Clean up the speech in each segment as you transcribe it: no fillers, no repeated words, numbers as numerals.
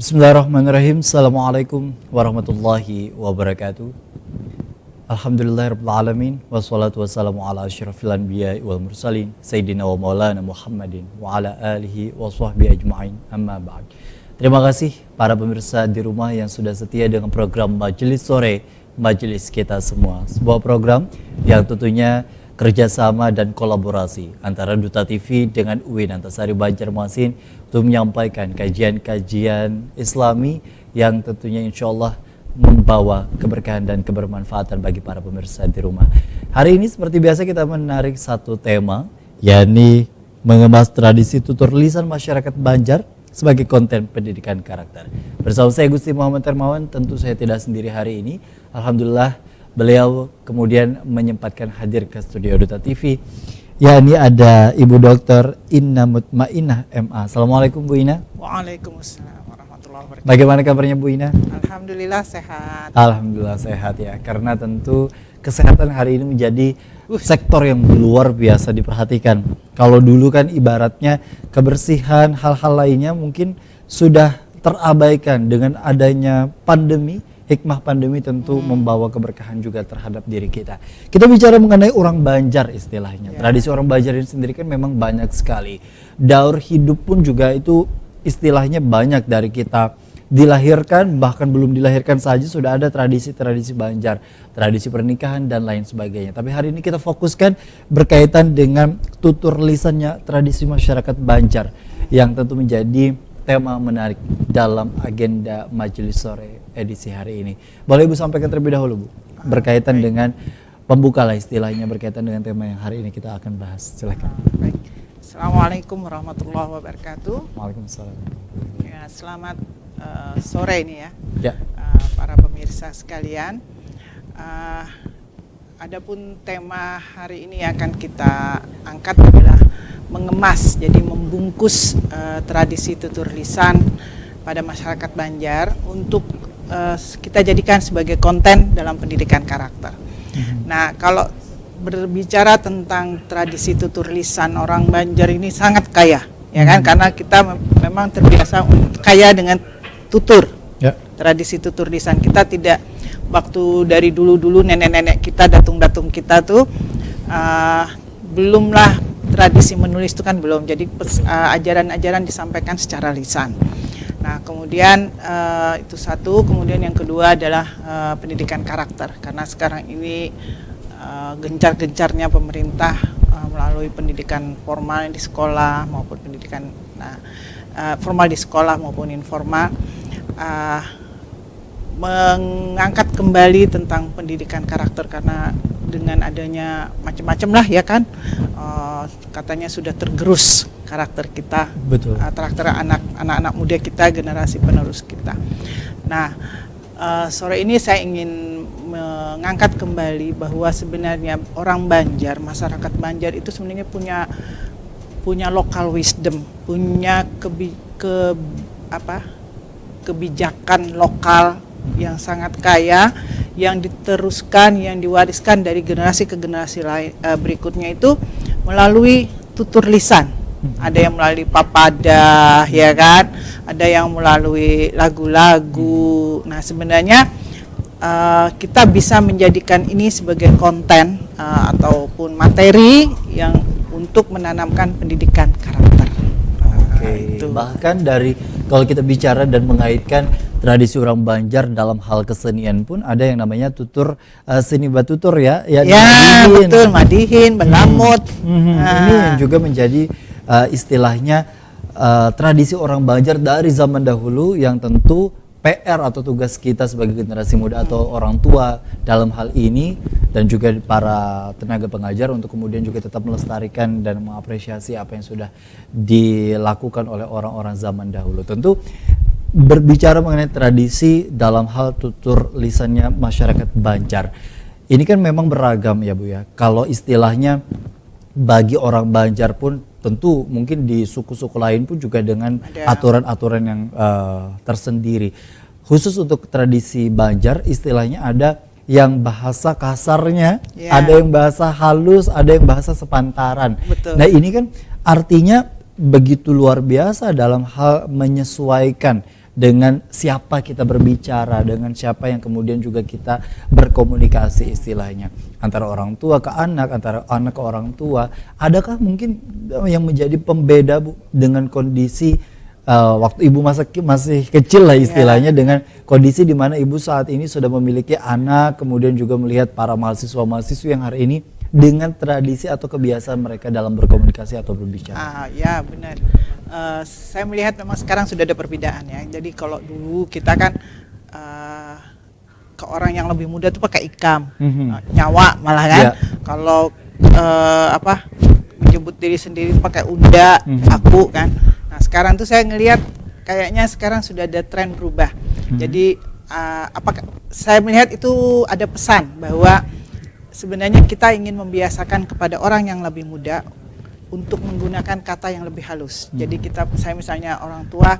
Bismillahirrahmanirrahim. Assalamualaikum warahmatullahi wabarakatuh. Alhamdulillahirrabbilalamin. Wassalatu wassalamu ala asyrafil anbiya'i wal mursalin Sayyidina wa maulana Muhammadin wa ala alihi wa sahbihi ajma'in, amma ba'd. Terima kasih para pemirsa di rumah yang sudah setia dengan program Majelis Sore, Majelis Kita Semua. Sebuah program yang tentunya kerjasama dan kolaborasi antara Duta TV dengan UIN Antasari Banjarmasin untuk menyampaikan kajian-kajian Islami yang tentunya insya Allah membawa keberkahan dan kebermanfaatan bagi para pemirsa di rumah. Hari ini seperti biasa kita menarik satu tema, yakni mengemas tradisi tutur lisan masyarakat Banjar sebagai konten pendidikan karakter. Bersama saya Gusti Muhammad Hermawan, tentu saya tidak sendiri hari ini. Alhamdulillah beliau kemudian menyempatkan hadir ke studio Duta TV. Yakni ada Ibu Dr. Inna Mutmainah MA. Assalamualaikum Bu Ina. Waalaikumsalam warahmatullahi wabarakatuh. Bagaimana kabarnya Bu Ina? Alhamdulillah sehat. Alhamdulillah sehat ya. Karena tentu kesehatan hari ini menjadi sektor yang luar biasa diperhatikan. Kalau dulu kan ibaratnya kebersihan, hal-hal lainnya mungkin sudah terabaikan. Dengan adanya pandemi, hikmah pandemi tentu membawa keberkahan juga terhadap diri kita. Kita bicara mengenai orang Banjar istilahnya. Tradisi orang Banjar ini sendiri kan memang banyak sekali. Daur hidup pun juga itu istilahnya banyak, dari kita dilahirkan bahkan belum dilahirkan saja sudah ada tradisi-tradisi Banjar, tradisi pernikahan dan lain sebagainya. Tapi hari ini kita fokuskan berkaitan dengan tutur lisannya tradisi masyarakat Banjar yang tentu menjadi tema menarik dalam agenda Majelis Sore edisi hari ini. Boleh Ibu sampaikan terlebih dahulu Bu, berkaitan dengan pembuka lah istilahnya, berkaitan dengan tema yang hari ini kita akan bahas. Silakan. Baik. Assalamualaikum warahmatullahi wabarakatuh. Waalaikumsalam. Ya, selamat sore ini ya, para pemirsa sekalian. Adapun tema hari ini akan kita angkat adalah mengemas, jadi membungkus tradisi tutur lisan pada masyarakat Banjar untuk kita jadikan sebagai konten dalam pendidikan karakter. Nah, kalau berbicara tentang tradisi tutur lisan orang Banjar ini sangat kaya, ya kan? Karena kita memang terbiasa kaya dengan tutur. Tradisi tutur lisan kita tidak, waktu dari dulu-dulu nenek-nenek kita, datung-datung kita tuh belumlah tradisi menulis itu kan belum. Jadi ajaran-ajaran disampaikan secara lisan. Nah, kemudian itu satu, kemudian yang kedua adalah pendidikan karakter, karena sekarang ini gencar-gencarnya pemerintah melalui pendidikan formal di sekolah maupun pendidikan formal di sekolah maupun informal, mengangkat kembali tentang pendidikan karakter, karena dengan adanya macam-macam lah ya kan, katanya sudah tergerus karakter kita. Betul. Karakter anak-anak muda kita, generasi penerus kita. Nah, sore ini saya ingin mengangkat kembali bahwa sebenarnya orang Banjar, masyarakat Banjar itu sebenarnya punya local wisdom, punya kebijakan lokal yang sangat kaya, yang diteruskan, yang diwariskan dari generasi ke generasi lain berikutnya itu melalui tutur lisan. Ada yang melalui papada, ya kan? Ada yang melalui lagu-lagu. Nah, sebenarnya kita bisa menjadikan ini sebagai konten ataupun materi yang untuk menanamkan pendidikan karakter. Oke. Bahkan dari kalau kita bicara dan mengaitkan tradisi orang Banjar dalam hal kesenian pun ada yang namanya tutur seni batutur ya. Ya madihin. Betul, madihin, belamut. Ini yang juga menjadi istilahnya tradisi orang Banjar dari zaman dahulu, yang tentu PR atau tugas kita sebagai generasi muda atau orang tua dalam hal ini dan juga para tenaga pengajar untuk kemudian juga tetap melestarikan dan mengapresiasi apa yang sudah dilakukan oleh orang-orang zaman dahulu. Tentu berbicara mengenai tradisi dalam hal tutur lisannya masyarakat Banjar, ini kan memang beragam ya Bu ya. Kalau istilahnya bagi orang Banjar pun tentu mungkin di suku-suku lain pun juga dengan aturan-aturan yang tersendiri. Khusus untuk tradisi Banjar istilahnya ada yang bahasa kasarnya, ada yang bahasa halus, ada yang bahasa sepantaran. Betul. Nah ini kan artinya begitu luar biasa dalam hal menyesuaikan dengan siapa kita berbicara, dengan siapa yang kemudian juga kita berkomunikasi istilahnya. Antara orang tua ke anak, antara anak ke orang tua. Adakah mungkin yang menjadi pembeda Bu dengan kondisi waktu ibu masih kecil lah istilahnya, dengan kondisi di mana ibu saat ini sudah memiliki anak, kemudian juga melihat para mahasiswa-mahasiswa yang hari ini dengan tradisi atau kebiasaan mereka dalam berkomunikasi atau berbicara? Ya benar. Saya melihat memang sekarang sudah ada perbedaan ya. Jadi kalau dulu kita kan ke orang yang lebih muda tuh pakai ikam, nyawa malah kan. Kalau menyebut diri sendiri pakai unda, aku kan. Nah sekarang tuh saya ngelihat kayaknya sekarang sudah ada tren berubah. Jadi saya melihat itu ada pesan bahwa sebenarnya kita ingin membiasakan kepada orang yang lebih muda untuk menggunakan kata yang lebih halus. Jadi saya misalnya orang tua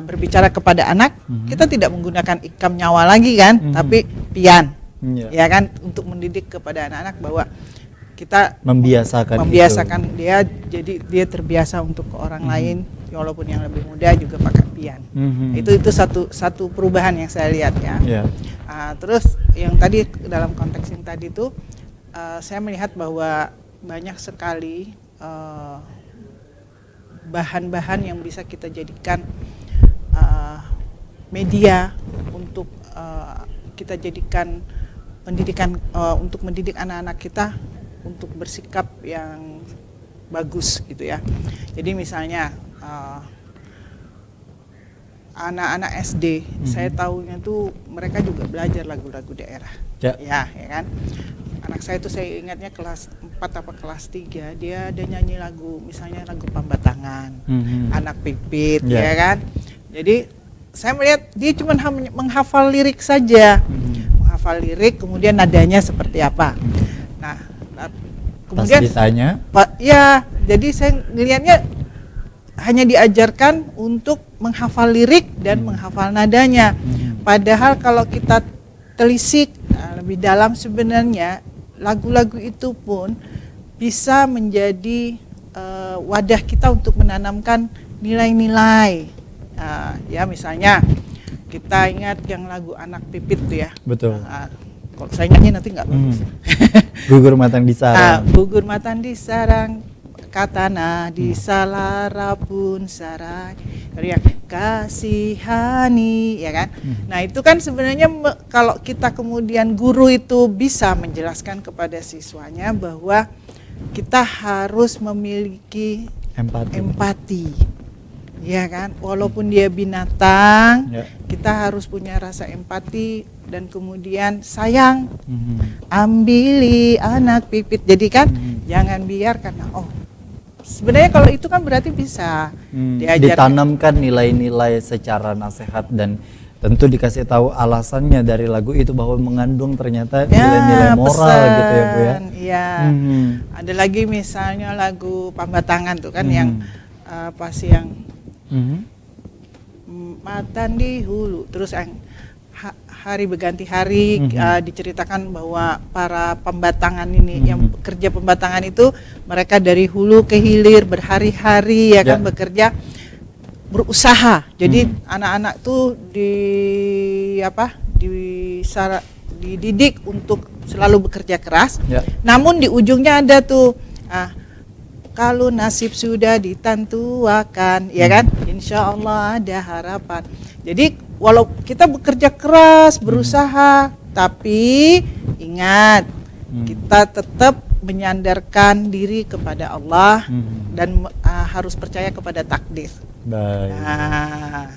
berbicara kepada anak, kita tidak menggunakan ikam nyawa lagi kan, tapi pian, ya kan, untuk mendidik kepada anak-anak bahwa kita membiasakan dia, jadi dia terbiasa untuk ke orang lain, walaupun yang lebih muda juga pakai pian. Itu satu perubahan yang saya lihat ya. Terus yang tadi dalam konteks yang tadi itu saya melihat bahwa banyak sekali bahan-bahan yang bisa kita jadikan media untuk kita jadikan pendidikan untuk mendidik anak-anak kita untuk bersikap yang bagus gitu ya. Jadi misalnya anak-anak SD, saya tahunya tuh mereka juga belajar lagu-lagu daerah. Ya kan. Anak saya tuh saya ingatnya kelas 4 apa kelas 3, dia ada nyanyi lagu, misalnya lagu Pambatangan, Anak Pipit, ya kan. Jadi saya melihat dia cuma menghafal lirik saja. Menghafal lirik, kemudian nadanya seperti apa. Nah, kemudian pas ditanya, jadi saya ngelihatnya hanya diajarkan untuk menghafal lirik dan menghafal nadanya. Padahal kalau kita telisik lebih dalam, sebenarnya lagu-lagu itu pun bisa menjadi wadah kita untuk menanamkan nilai-nilai. Ya misalnya kita ingat yang lagu Anak Pipit tuh ya. Betul. Kalau saya nyanyi nanti nggak bagus. Gugur matang di sarang. Gugur matang di sarang, katana di salara pun sarai, ya kasihani, ya kan. Nah itu kan sebenarnya kalau kita kemudian guru itu bisa menjelaskan kepada siswanya bahwa kita harus memiliki empati. Ya kan, walaupun dia binatang, kita harus punya rasa empati dan kemudian sayang. Ambili anak pipit, jadi kan jangan biarkan. Sebenarnya kalau itu kan berarti bisa ditanamkan nilai-nilai secara nasihat, dan tentu dikasih tahu alasannya dari lagu itu bahwa mengandung ternyata nilai-nilai moral pesan, gitu ya Bu ya. Iya. Ada lagi misalnya lagu Pambatangan tuh kan yang pasti yang matan di hulu, terus yang hari berganti hari diceritakan bahwa para pembatangan ini yang bekerja pembatangan itu mereka dari hulu ke hilir berhari-hari ya kan bekerja, berusaha. Jadi anak-anak tuh dididik untuk selalu bekerja keras. Namun di ujungnya ada tuh kalau nasib sudah ditentukan, ya kan, insya Allah ada harapan. Jadi walau kita bekerja keras, berusaha, tapi ingat kita tetap menyandarkan diri kepada Allah dan harus percaya kepada takdir. Baik.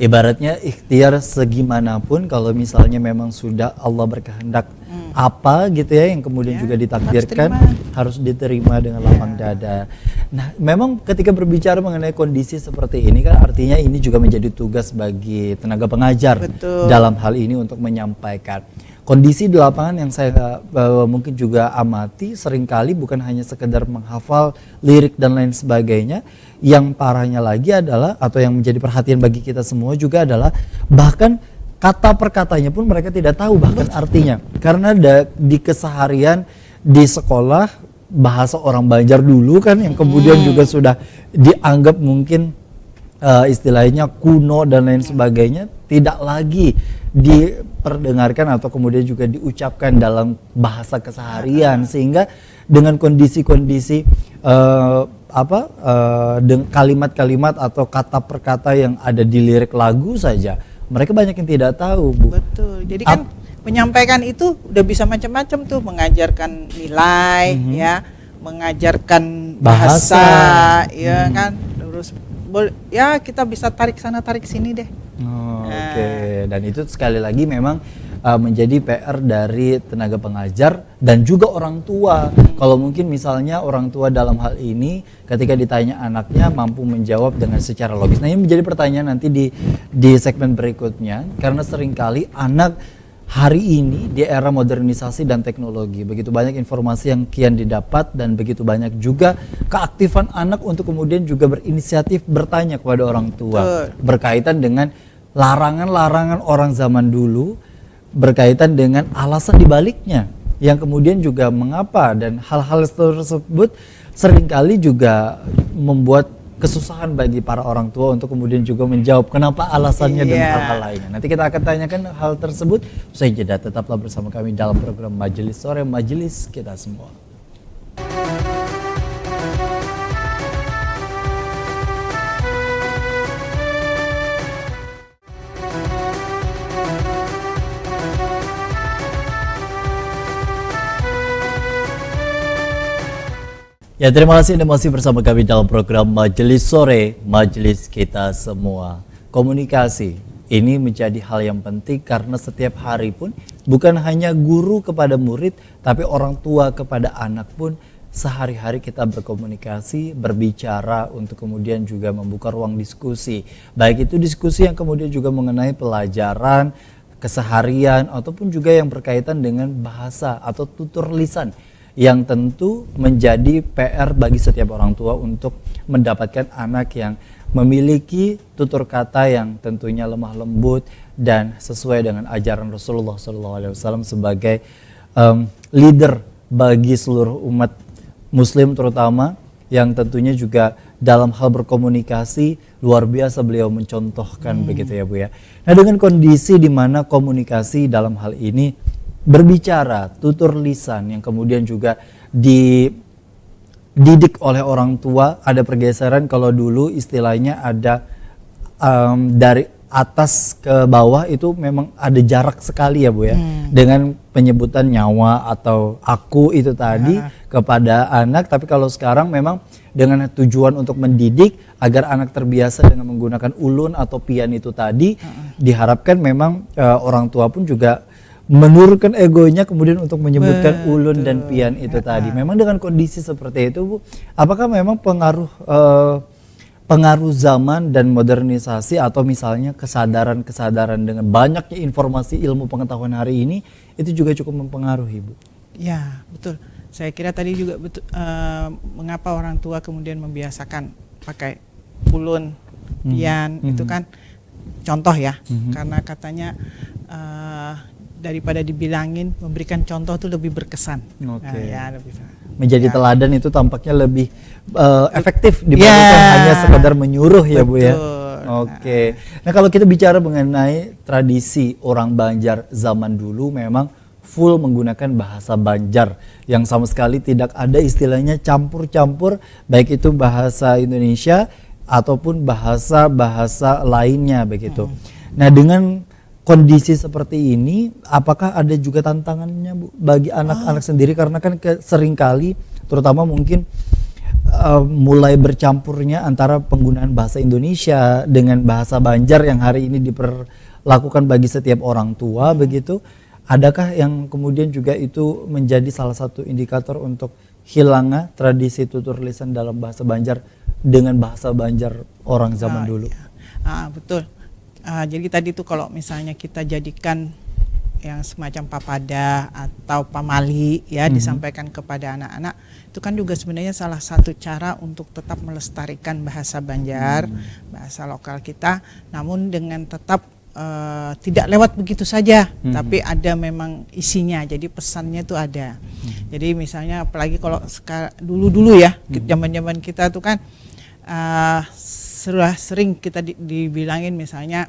Ibaratnya ikhtiar segimanapun, kalau misalnya memang sudah Allah berkehendak apa gitu ya yang kemudian juga ditakdirkan, harus diterima dengan lapang dada. Nah, memang ketika berbicara mengenai kondisi seperti ini kan artinya ini juga menjadi tugas bagi tenaga pengajar. Betul. Dalam hal ini untuk menyampaikan kondisi di lapangan yang saya mungkin juga amati, seringkali bukan hanya sekedar menghafal lirik dan lain sebagainya. Yang parahnya lagi adalah, atau yang menjadi perhatian bagi kita semua juga adalah, bahkan kata per katanya pun mereka tidak tahu bahkan artinya. Karena di keseharian di sekolah bahasa orang Banjar dulu kan yang kemudian juga sudah dianggap mungkin istilahnya kuno dan lain sebagainya tidak lagi diperdengarkan atau kemudian juga diucapkan dalam bahasa keseharian, sehingga dengan kondisi-kondisi kalimat-kalimat atau kata per kata yang ada di lirik lagu saja mereka banyak yang tidak tahu, Bu. Betul. Jadi kan menyampaikan itu udah bisa macam-macam tuh, mengajarkan nilai, ya, mengajarkan bahasa, ya kan. Terus ya kita bisa tarik sana tarik sini deh. Oke. Dan itu sekali lagi memang menjadi PR dari tenaga pengajar dan juga orang tua. Kalau mungkin misalnya orang tua dalam hal ini ketika ditanya anaknya mampu menjawab dengan secara logis. Nah, ini menjadi pertanyaan nanti di segmen berikutnya, karena seringkali anak hari ini di era modernisasi dan teknologi begitu banyak informasi yang kian didapat dan begitu banyak juga keaktifan anak untuk kemudian juga berinisiatif bertanya kepada orang tua berkaitan dengan larangan-larangan orang zaman dulu, berkaitan dengan alasan dibaliknya yang kemudian juga mengapa, dan hal-hal tersebut seringkali juga membuat kesusahan bagi para orang tua untuk kemudian juga menjawab kenapa alasannya dan hal-hal lainnya. Nanti kita akan tanyakan hal tersebut. Usai jeda, tetaplah bersama kami dalam program Majelis Sore, Majelis Kita Semua. Ya, terima kasih Anda masih bersama kami dalam program Majelis Sore, Majelis Kita Semua. Komunikasi ini menjadi hal yang penting karena setiap hari pun bukan hanya guru kepada murid, tapi orang tua kepada anak pun sehari-hari kita berkomunikasi, berbicara untuk kemudian juga membuka ruang diskusi. Baik itu diskusi yang kemudian juga mengenai pelajaran, keseharian, ataupun juga yang berkaitan dengan bahasa atau tutur lisan, yang tentu menjadi PR bagi setiap orang tua untuk mendapatkan anak yang memiliki tutur kata yang tentunya lemah lembut dan sesuai dengan ajaran Rasulullah SAW sebagai leader bagi seluruh umat Muslim, terutama yang tentunya juga dalam hal berkomunikasi luar biasa beliau mencontohkan begitu ya, Bu ya. Nah, dengan kondisi di mana komunikasi dalam hal ini berbicara, tutur lisan yang kemudian juga dididik oleh orang tua, ada pergeseran. Kalau dulu istilahnya ada dari atas ke bawah itu memang ada jarak sekali ya, Bu ya, dengan penyebutan nyawa atau aku itu tadi kepada anak. Tapi kalau sekarang memang dengan tujuan untuk mendidik agar anak terbiasa dengan menggunakan ulun atau pian itu tadi, diharapkan memang orang tua pun juga menurunkan egonya kemudian untuk menyebutkan ulun dan pian itu tadi. Memang dengan kondisi seperti itu, Bu, apakah memang pengaruh zaman dan modernisasi atau misalnya kesadaran dengan banyaknya informasi ilmu pengetahuan hari ini itu juga cukup mempengaruhi, Bu? Ya, betul. Saya kira tadi juga betul, mengapa orang tua kemudian membiasakan pakai ulun, pian, itu kan contoh ya, karena katanya daripada dibilangin, memberikan contoh itu lebih berkesan. Menjadi teladan itu tampaknya lebih efektif dibandingkan hanya sekadar menyuruh ya, Bu ya. Nah, kalau kita bicara mengenai tradisi orang Banjar zaman dulu, memang full menggunakan bahasa Banjar yang sama sekali tidak ada istilahnya campur-campur, baik itu bahasa Indonesia ataupun bahasa-bahasa lainnya begitu. Nah, dengan kondisi seperti ini, apakah ada juga tantangannya, Bu, bagi anak-anak sendiri? Karena kan seringkali, terutama mungkin mulai bercampurnya antara penggunaan bahasa Indonesia dengan bahasa Banjar yang hari ini diperlakukan bagi setiap orang tua begitu. Adakah yang kemudian juga itu menjadi salah satu indikator untuk hilangnya tradisi tutur lisan dalam bahasa Banjar dengan bahasa Banjar orang zaman dulu? Betul. Jadi tadi tuh kalau misalnya kita jadikan yang semacam papada atau pamali ya disampaikan kepada anak-anak, itu kan juga sebenarnya salah satu cara untuk tetap melestarikan bahasa Banjar, bahasa lokal kita, namun dengan tetap tidak lewat begitu saja, tapi ada memang isinya, jadi pesannya itu ada. Jadi misalnya apalagi kalau dulu-dulu ya, zaman-zaman kita tuh kan sering kita dibilangin misalnya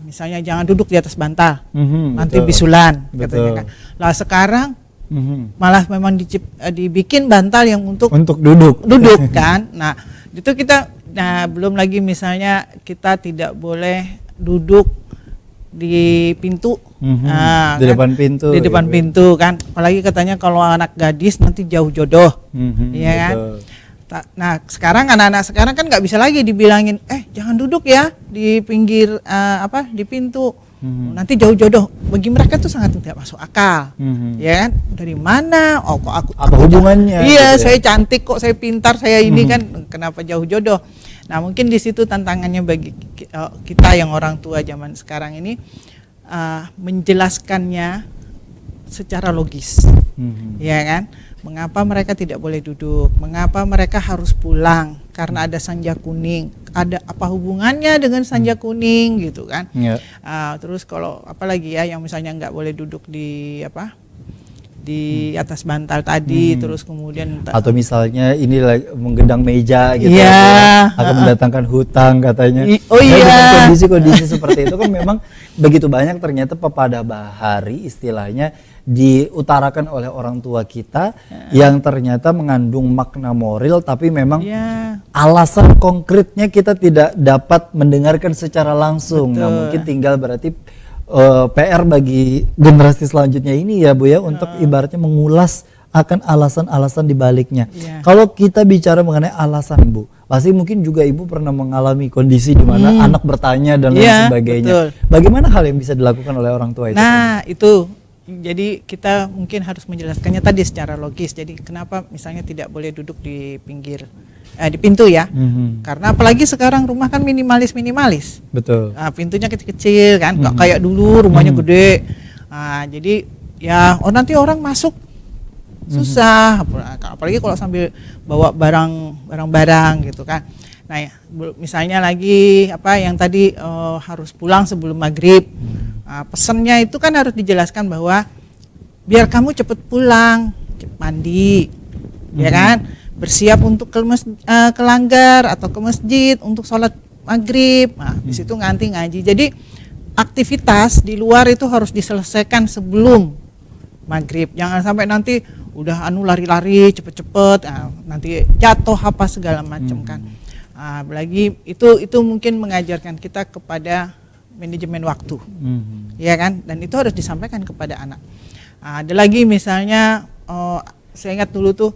misalnya jangan duduk di atas bantal, nanti betul. bisulan, Betul. katanya kan. Lah sekarang malah memang dibikin bantal yang untuk duduk kan. Nah itu belum lagi misalnya kita tidak boleh duduk di pintu, di depan pintu, di depan pintu kan. Apalagi katanya kalau anak gadis nanti jauh jodoh, iya kan. Nah sekarang anak-anak sekarang kan nggak bisa lagi dibilangin jangan duduk ya di pinggir di pintu, nanti jauh jodoh. Bagi mereka tuh sangat tidak masuk akal, ya kan. Dari mana? Kok apa hubungannya? Iya, gitu saya cantik kok, saya pintar, saya ini kan, kenapa jauh jodoh? Nah mungkin di situ tantangannya bagi kita yang orang tua zaman sekarang ini, menjelaskannya secara logis, ya kan. Mengapa mereka tidak boleh duduk? Mengapa mereka harus pulang? Karena ada sanja kuning. Ada apa hubungannya dengan sanja kuning gitu kan? Yeah. Terus kalau apalagi ya yang misalnya nggak boleh duduk di di atas bantal tadi, terus kemudian atau misalnya ini menggendang meja gitu, akan mendatangkan hutang katanya. Dengan kondisi seperti itu kan memang begitu banyak ternyata pepada bahari istilahnya diutarakan oleh orang tua kita yang ternyata mengandung makna moral, tapi memang alasan konkretnya kita tidak dapat mendengarkan secara langsung. Nah mungkin tinggal berarti PR bagi generasi selanjutnya ini ya Bu ya, untuk ibaratnya mengulas akan alasan-alasan di baliknya. Kalau kita bicara mengenai alasan Bu, pasti mungkin juga Ibu pernah mengalami kondisi di mana anak bertanya dan lain sebagainya. Betul. Bagaimana hal yang bisa dilakukan oleh orang tua itu? Nah itu, jadi kita mungkin harus menjelaskannya tadi secara logis. Jadi kenapa misalnya tidak boleh duduk di pinggir di pintu ya, karena apalagi sekarang rumah kan minimalis. Betul. Pintunya kecil-kecil kan, nggak kayak dulu rumahnya gede. Jadi ya nanti orang masuk susah, apalagi kalau sambil bawa barang-barang gitu kan. Nah ya, misalnya lagi yang tadi harus pulang sebelum maghrib, pesannya itu kan harus dijelaskan bahwa biar kamu cepet pulang, cepet mandi, ya kan. Bersiap untuk ke langgar atau ke masjid untuk sholat maghrib. Nah, di situ ngaji. Jadi aktivitas di luar itu harus diselesaikan sebelum maghrib. Jangan sampai nanti udah lari-lari cepet-cepet, nanti jatuh apa segala macam kan. Apalagi itu mungkin mengajarkan kita kepada manajemen waktu, ya kan. Dan itu harus disampaikan kepada anak. Ada lagi misalnya, saya ingat dulu tuh.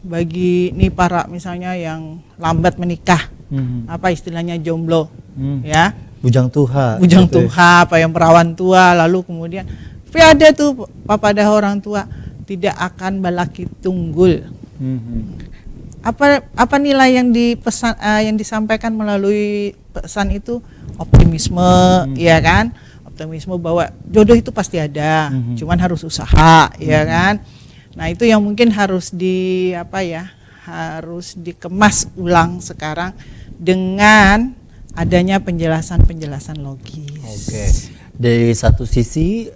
Bagi nih para misalnya yang lambat menikah, apa istilahnya jomblo, ya, bujang tuha, yang perawan tua, lalu kemudian tapi ada tuh pada orang tua tidak akan balaki tunggul. Apa nilai yang yang disampaikan melalui pesan itu? Optimisme, ya kan, optimisme bahwa jodoh itu pasti ada, cuman harus usaha, ya kan. Nah itu yang mungkin harus harus dikemas ulang sekarang dengan adanya penjelasan logis. Oke. Dari satu sisi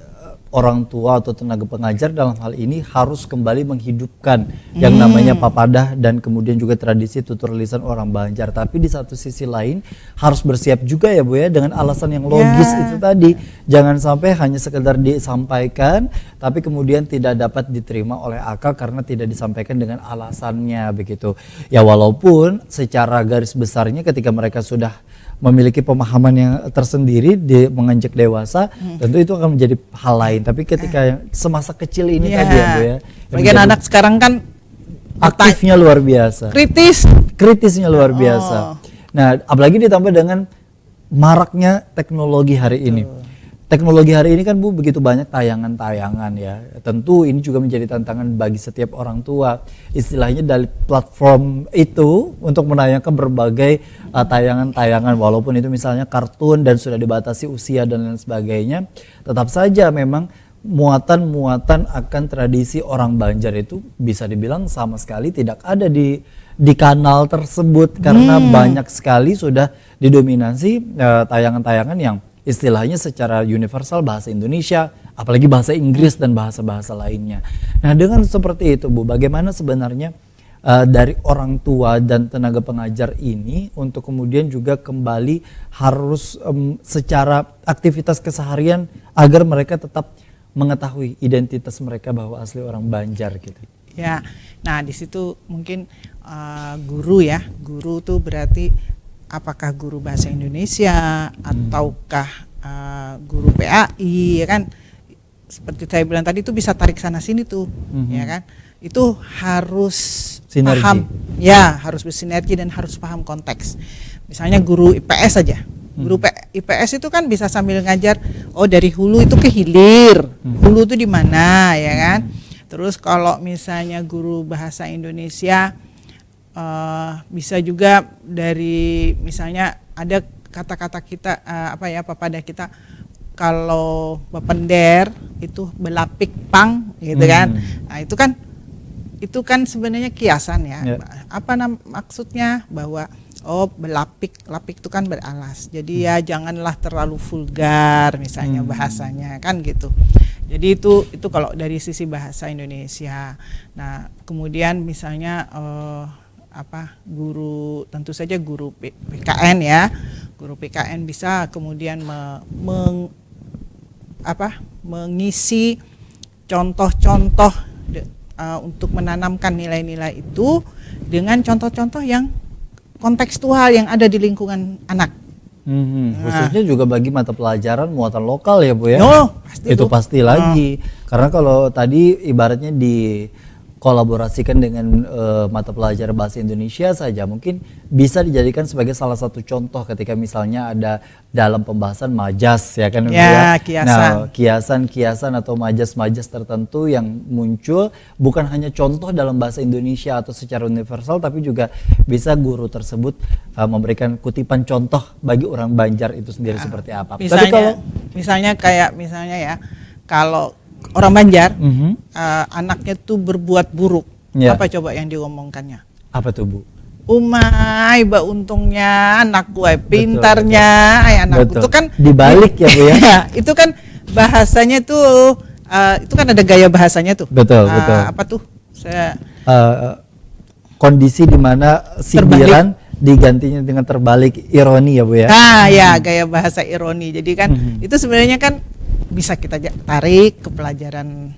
orang tua atau tenaga pengajar dalam hal ini harus kembali menghidupkan yang namanya papadah dan kemudian juga tradisi tutur lisan orang Banjar. Tapi di satu sisi lain harus bersiap juga ya Bu ya dengan alasan yang logis itu tadi. Jangan sampai hanya sekedar disampaikan tapi kemudian tidak dapat diterima oleh akal karena tidak disampaikan dengan alasannya begitu. Ya walaupun secara garis besarnya ketika mereka sudah memiliki pemahaman yang tersendiri menginjak dewasa, tentu itu akan menjadi hal lain. Tapi ketika semasa kecil ini tadi ya Bu ya, bagian anak sekarang kan aktifnya luar biasa, kritisnya luar biasa. Nah apalagi ditambah dengan maraknya teknologi hari ini. Teknologi hari ini kan Bu begitu banyak tayangan-tayangan ya. Tentu ini juga menjadi tantangan bagi setiap orang tua. Istilahnya dari platform itu untuk menayangkan berbagai tayangan-tayangan walaupun itu misalnya kartun dan sudah dibatasi usia dan lain sebagainya. Tetap saja memang muatan-muatan akan tradisi orang Banjar itu bisa dibilang sama sekali tidak ada di kanal tersebut karena banyak sekali sudah didominasi tayangan-tayangan yang istilahnya secara universal bahasa Indonesia, apalagi bahasa Inggris dan bahasa-bahasa lainnya. Nah dengan seperti itu Bu, bagaimana sebenarnya dari orang tua dan tenaga pengajar ini untuk kemudian juga kembali harus secara aktivitas keseharian agar mereka tetap mengetahui identitas mereka bahwa asli orang Banjar gitu. Ya, nah di situ mungkin guru tuh berarti apakah guru bahasa Indonesia ataukah guru PAI, ya kan? Seperti saya bilang tadi itu bisa tarik sana sini tuh, ya kan? Itu harus sinergi. Paham, ya harus bersinergi dan harus paham konteks. Misalnya guru IPS saja, guru IPS itu kan bisa sambil ngajar, oh dari hulu itu ke hilir, hulu itu di mana, ya kan? Terus kalau misalnya guru bahasa Indonesia bisa juga dari misalnya ada kata-kata kita pada kita. Kalau bepender itu belapik pang gitu kan. Nah, itu kan sebenarnya kiasan ya. Apa maksudnya bahwa belapik itu kan beralas. Jadi ya janganlah terlalu vulgar misalnya bahasanya kan gitu. Jadi itu kalau dari sisi bahasa Indonesia. Nah, kemudian misalnya guru, tentu saja guru PKN ya. Guru PKN bisa kemudian mengisi contoh-contoh untuk menanamkan nilai-nilai itu dengan contoh-contoh yang kontekstual yang ada di lingkungan anak. Khususnya juga bagi mata pelajaran muatan lokal ya Bu ya. Pasti itu pasti lagi. Karena kalau tadi ibaratnya dikolaborasikan dengan mata pelajaran bahasa Indonesia saja mungkin bisa dijadikan sebagai salah satu contoh ketika misalnya ada dalam pembahasan majas ya kan ya, kiasan. Nah, kiasan atau majas tertentu yang muncul bukan hanya contoh dalam bahasa Indonesia atau secara universal tapi juga bisa guru tersebut memberikan kutipan contoh bagi orang Banjar itu sendiri seperti apa. Misalnya, tapi kalau misalnya ya kalau orang Banjar anaknya tuh berbuat buruk, apa coba yang diomongkannya? Apa tuh Bu? Umay, untungnya anak gue, pintarnya anakku. Itu kan dibalik ya Bu ya. Itu kan bahasanya tuh, itu kan ada gaya bahasanya tuh. Betul. Apa tuh? Kondisi di mana sindiran digantinya dengan terbalik, ironi ya Bu ya. Ya gaya bahasa ironi. Jadi kan itu sebenarnya kan bisa kita tarik ke pelajaran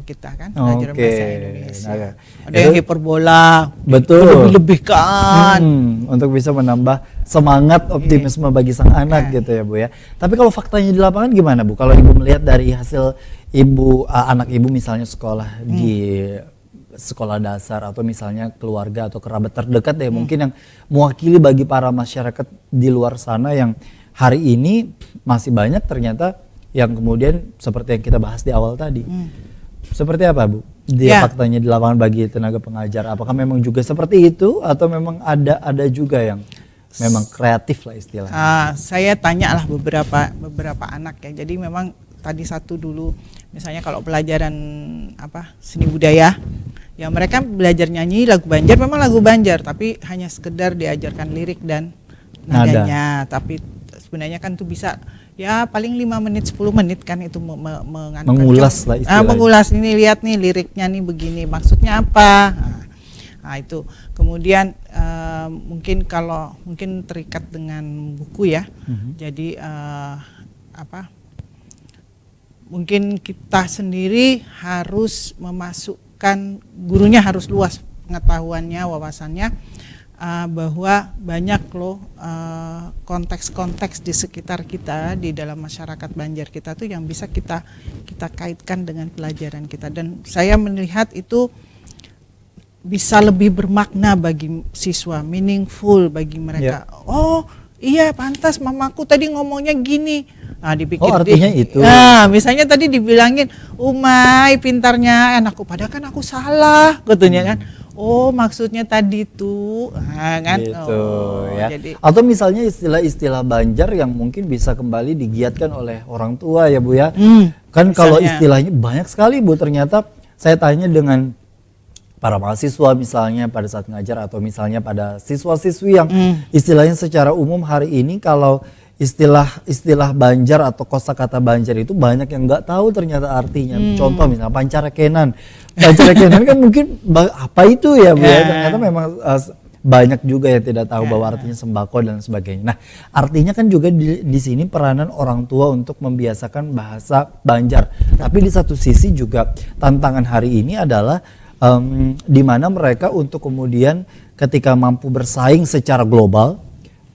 kita kan, pelajaran bahasa Indonesia. Ada yang hiperbola, betul, lebih-lebihkan untuk bisa menambah semangat optimisme bagi sang anak gitu ya Bu ya. Tapi kalau faktanya di lapangan gimana Bu? Kalau Ibu melihat dari hasil anak Ibu misalnya sekolah di sekolah dasar atau misalnya keluarga atau kerabat terdekat ya mungkin yang mewakili bagi para masyarakat di luar sana yang hari ini masih banyak ternyata yang kemudian seperti yang kita bahas di awal tadi. Seperti apa Bu? Faktanya di lapangan bagi tenaga pengajar. Apakah memang juga seperti itu atau memang ada juga yang memang kreatif lah istilahnya? Saya tanya lah beberapa anak ya. Jadi memang tadi satu dulu misalnya kalau pelajaran seni budaya ya mereka belajar nyanyi lagu Banjar, memang lagu Banjar tapi hanya sekedar diajarkan lirik dan nadanya. Tapi sebenarnya kan tuh bisa ya paling 5 menit 10 menit kan itu mengulas lah istilahnya. Mengulas ini, lihat nih liriknya nih begini maksudnya apa. Nah itu kemudian mungkin terikat dengan buku ya. Jadi mungkin kita sendiri harus memasukkan, gurunya harus luas pengetahuannya, wawasannya, bahwa banyak loh konteks-konteks di sekitar kita, di dalam masyarakat Banjar kita tuh yang bisa kita kaitkan dengan pelajaran kita, dan saya melihat itu bisa lebih bermakna bagi siswa, meaningful bagi mereka. Oh iya, pantas mamaku tadi ngomongnya gini. Nah, dipikir artinya itu. Nah, misalnya tadi dibilangin, "Umay, pintarnya anakku," padahal kan aku salah, katanya kan. Oh, maksudnya tadi tuh, kan? Gitu, ya. Jadi, atau misalnya istilah-istilah Banjar yang mungkin bisa kembali digiatkan oleh orang tua ya Bu ya. Kan kalau istilahnya banyak sekali Bu, ternyata saya tanya dengan para mahasiswa misalnya pada saat ngajar atau misalnya pada siswa-siswi yang istilahnya secara umum hari ini kalau istilah Banjar atau kosakata Banjar itu banyak yang nggak tahu ternyata artinya. Contoh misalnya Pancarakenan. Pancarakenan kan mungkin apa itu ya Bu ya? Ternyata memang banyak juga yang tidak tahu bahwa artinya sembako dan sebagainya. Nah, artinya kan juga di sini peranan orang tua untuk membiasakan bahasa Banjar. Tapi di satu sisi juga tantangan hari ini adalah di mana mereka untuk kemudian ketika mampu bersaing secara global,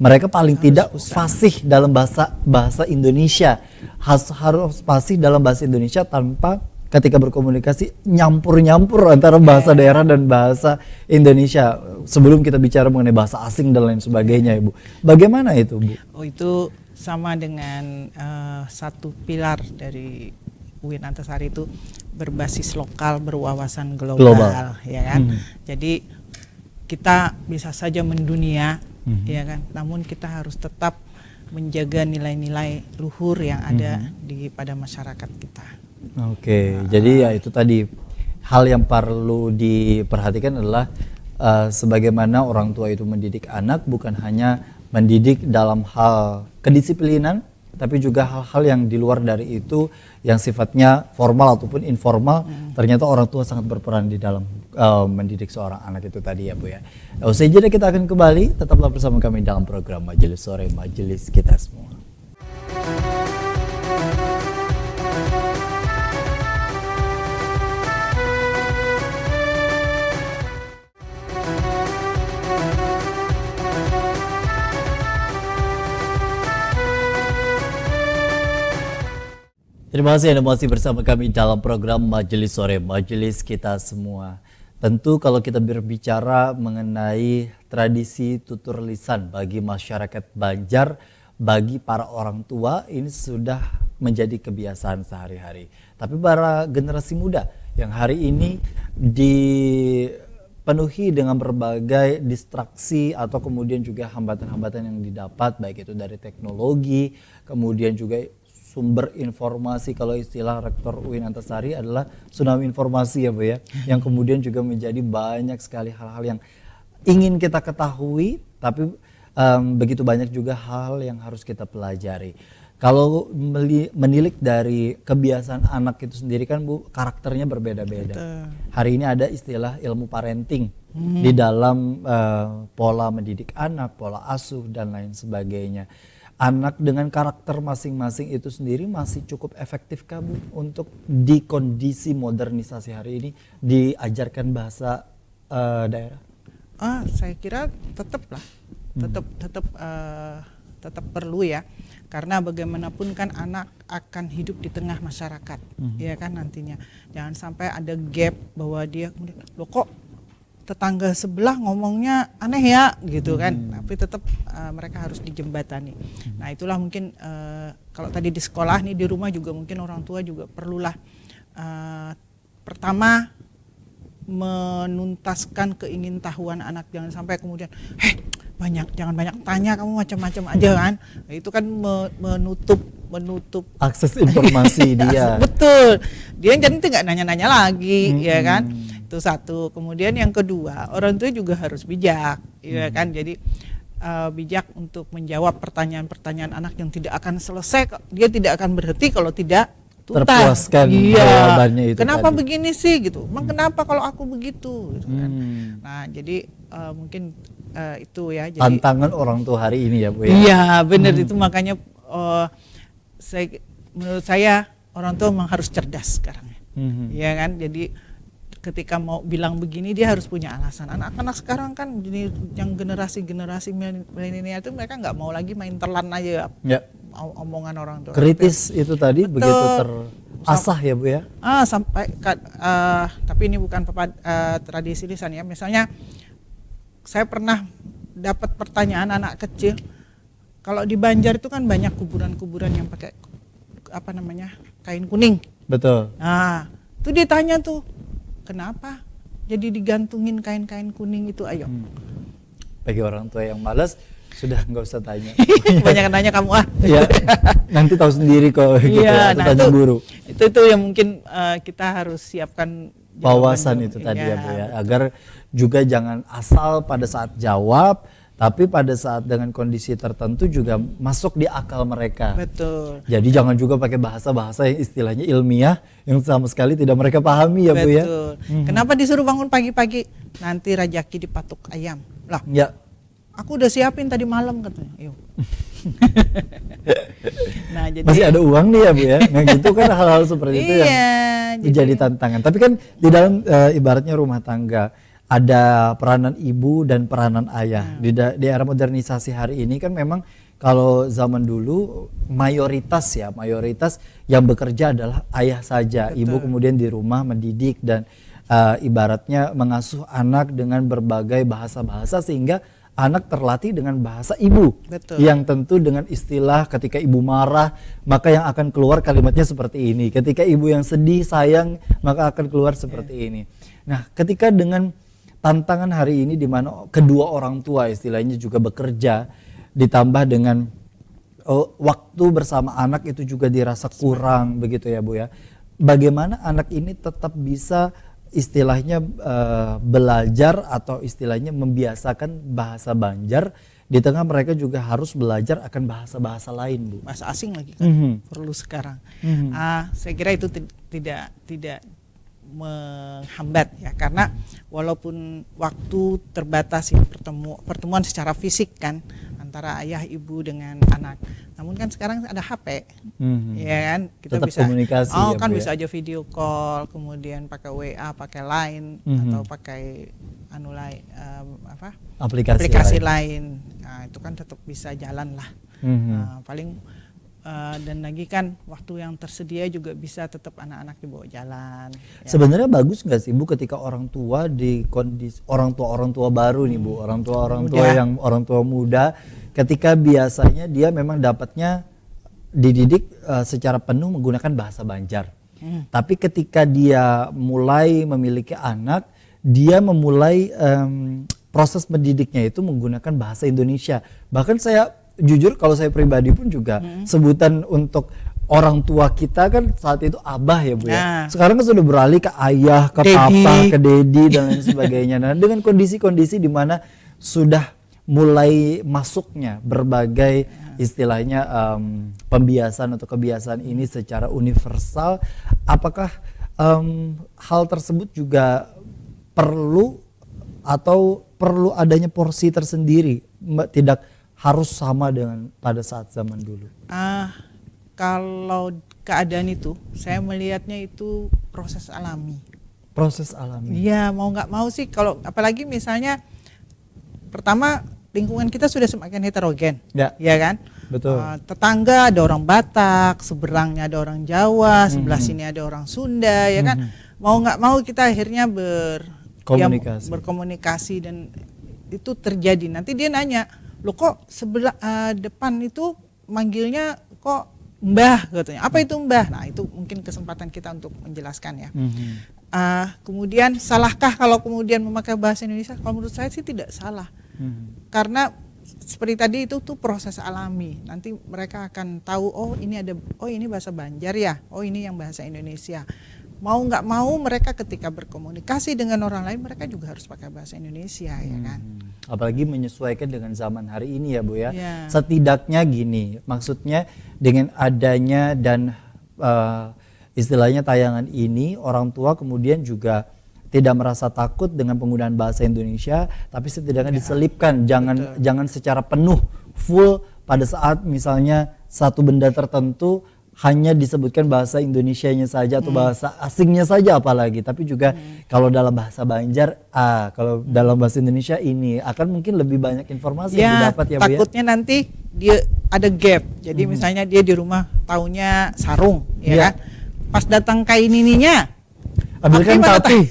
mereka paling tidak fasih dalam bahasa Indonesia, harus fasih dalam bahasa Indonesia tanpa ketika berkomunikasi nyampur antara bahasa daerah dan bahasa Indonesia sebelum kita bicara mengenai bahasa asing dan lain sebagainya, Ibu. Bagaimana itu, Bu? Oh, itu sama dengan satu pilar dari UIN Antasari itu berbasis lokal, berwawasan global. Ya kan? Jadi kita bisa saja mendunia, ya kan, namun kita harus tetap menjaga nilai-nilai luhur yang ada pada masyarakat kita. Oke, jadi ya itu tadi hal yang perlu diperhatikan adalah sebagaimana orang tua itu mendidik anak bukan hanya mendidik dalam hal kedisiplinan, tapi juga hal-hal yang di luar dari itu yang sifatnya formal ataupun informal. Ternyata orang tua sangat berperan di dalam mendidik seorang anak itu tadi ya Bu ya. Usai jeda kita akan kembali, tetaplah bersama kami dalam program Majelis Sore, Majelis Kita Semua. Terima kasih Anda masih bersama kami dalam program Majelis Sore, Majelis Kita Semua. Tentu kalau kita berbicara mengenai tradisi tutur lisan bagi masyarakat Banjar, bagi para orang tua ini sudah menjadi kebiasaan sehari-hari. Tapi para generasi muda yang hari ini dipenuhi dengan berbagai distraksi atau kemudian juga hambatan-hambatan yang didapat baik itu dari teknologi, kemudian juga sumber informasi. Kalau istilah Rektor UIN Antasari adalah tsunami informasi ya Bu ya, yang kemudian juga menjadi banyak sekali hal-hal yang ingin kita ketahui, tapi begitu banyak juga hal yang harus kita pelajari. Kalau menilik dari kebiasaan anak itu sendiri kan Bu, karakternya berbeda-beda. Hari ini ada istilah ilmu parenting di dalam pola mendidik anak, pola asuh dan lain sebagainya. Anak dengan karakter masing-masing itu sendiri masih cukup efektif kah Bu untuk di kondisi modernisasi hari ini diajarkan bahasa daerah? Saya kira tetap perlu ya, karena bagaimanapun kan anak akan hidup di tengah masyarakat, ya kan nantinya. Jangan sampai ada gap bahwa dia loh kok tetangga sebelah ngomongnya aneh ya gitu kan, tapi tetap mereka harus dijembatani. Nah itulah mungkin kalau tadi di sekolah nih, di rumah juga mungkin orang tua juga perlulah pertama menuntaskan keingintahuan anak, jangan sampai kemudian jangan banyak tanya, kamu macam-macam aja kan. Nah, itu kan menutup akses informasi dia. Betul, dia jadi nggak nanya-nanya lagi, ya kan. Itu satu. Kemudian yang kedua, orang tua juga harus bijak, ya kan. Jadi bijak untuk menjawab pertanyaan-pertanyaan anak yang tidak akan selesai. Dia tidak akan berhenti kalau tidak terpuaskan jawabannya itu. Kenapa tadi begini sih gitu? Emang kenapa kalau aku begitu? Gitu kan. Nah jadi mungkin itu ya. Jadi, tantangan orang tua hari ini ya Bu ya. Iya benar, itu makanya menurut saya orang tua memang harus cerdas sekarang. Ya kan. Jadi ketika mau bilang begini dia harus punya alasan. Anak-anak sekarang kan yang generasi milenial itu mereka nggak mau lagi main telan aja omongan orang tua. Kritis itu tadi betul. Begitu terasah ya Bu ya. Sampai tapi ini bukan tradisi lisan ya. Misalnya saya pernah dapat pertanyaan anak kecil. Kalau di Banjar itu kan banyak kuburan-kuburan yang pakai kain kuning. Betul. Nah, itu dia tanya tuh, kenapa jadi digantungin kain-kain kuning itu, ayo. Bagi orang tua yang malas sudah nggak usah tanya. Banyak nanya kamu Ya, nanti tahu sendiri kok gitu. Iya, nah tanya guru. Itu yang mungkin kita harus siapkan wawasan itu tadi ya Bu ya, agar juga jangan asal pada saat jawab tapi pada saat dengan kondisi tertentu juga masuk di akal mereka. Betul. Jadi jangan juga pakai bahasa-bahasa yang istilahnya ilmiah yang sama sekali tidak mereka pahami ya Bu ya. Betul. Kenapa disuruh bangun pagi-pagi? Nanti rajaki dipatok ayam. Lah, Ya. aku udah siapin tadi malam katanya. Yuk. Nah, jadi Masih ada uang nih ya Bu ya. Nah gitu kan hal-hal seperti itu yang menjadi tantangan. Tapi kan di dalam ibaratnya rumah tangga ada peranan ibu dan peranan ayah. Di era modernisasi hari ini kan memang kalau zaman dulu mayoritas yang bekerja adalah ayah saja. Betul. Ibu kemudian di rumah mendidik dan ibaratnya mengasuh anak dengan berbagai bahasa-bahasa sehingga anak terlatih dengan bahasa ibu. Betul. Yang tentu dengan istilah ketika ibu marah maka yang akan keluar kalimatnya seperti ini. Ketika ibu yang sedih sayang maka akan keluar seperti ini. Nah, ketika dengan tantangan hari ini di mana kedua orang tua istilahnya juga bekerja ditambah dengan waktu bersama anak itu juga dirasa kurang begitu ya Bu ya. Bagaimana anak ini tetap bisa istilahnya belajar atau istilahnya membiasakan bahasa Banjar di tengah mereka juga harus belajar akan bahasa-bahasa lain Bu. bahasa asing lagi kan perlu sekarang. Saya kira itu tidak menghambat ya, karena walaupun waktu terbatas ya pertemuan secara fisik kan antara ayah ibu dengan anak, namun kan sekarang ada HP ya kan, kita tetap bisa komunikasi ya, kan Bu, bisa ya? aja video call, kemudian pakai WA, pakai Line atau pakai aplikasi lain. Nah, itu kan tetap bisa jalan lah. Paling dan lagi kan waktu yang tersedia juga bisa tetap anak-anak dibawa jalan. Ya. Sebenarnya bagus nggak sih Bu ketika orang tua di kondisi orang tua baru nih Bu, orang tua muda ketika biasanya dia memang dapatnya dididik secara penuh menggunakan bahasa Banjar. Tapi ketika dia mulai memiliki anak, dia memulai proses mendidiknya itu menggunakan bahasa Indonesia. Bahkan saya jujur kalau saya pribadi pun juga sebutan untuk orang tua kita kan saat itu abah ya Bu ya. Sekarang kan sudah beralih ke ayah, ke Daddy. papa, ke dedi dan lain sebagainya. Nah, dengan kondisi-kondisi di mana sudah mulai masuknya berbagai istilahnya pembiasaan atau kebiasaan ini secara universal, apakah hal tersebut juga perlu atau perlu adanya porsi tersendiri, tidak harus sama dengan pada saat zaman dulu? Kalau keadaan itu, saya melihatnya itu proses alami. Proses alami. Iya, mau nggak mau sih, kalau apalagi misalnya pertama lingkungan kita sudah semakin heterogen, ya kan? Betul. Tetangga ada orang Batak, seberangnya ada orang Jawa, sebelah sini ada orang Sunda, ya kan? Mau nggak mau kita akhirnya berkomunikasi dan itu terjadi. Nanti dia nanya, lo kok sebelah depan itu manggilnya kok Mbah katanya. Apa itu Mbah? Nah, itu mungkin kesempatan kita untuk menjelaskan ya. Kemudian salahkah kalau kemudian memakai bahasa Indonesia? Kalau menurut saya sih tidak salah. Karena seperti tadi itu tuh proses alami. Nanti mereka akan tahu ini bahasa Banjar ya. Oh, ini yang bahasa Indonesia. Mau nggak mau mereka ketika berkomunikasi dengan orang lain mereka juga harus pakai bahasa Indonesia ya kan. Apalagi menyesuaikan dengan zaman hari ini ya Bu ya. Setidaknya gini, maksudnya dengan adanya dan istilahnya tayangan ini orang tua kemudian juga tidak merasa takut dengan penggunaan bahasa Indonesia, tapi setidaknya diselipkan, jangan secara penuh full pada saat misalnya satu benda tertentu hanya disebutkan bahasa Indonesianya saja atau bahasa asingnya saja apalagi, tapi juga kalau dalam bahasa Banjar kalau dalam bahasa Indonesia ini akan mungkin lebih banyak informasi yang didapat ya Bu ya. Takutnya nanti dia ada gap. Jadi misalnya dia di rumah taunya sarung ya kan. Pas datang kain ininya ambilkan tapi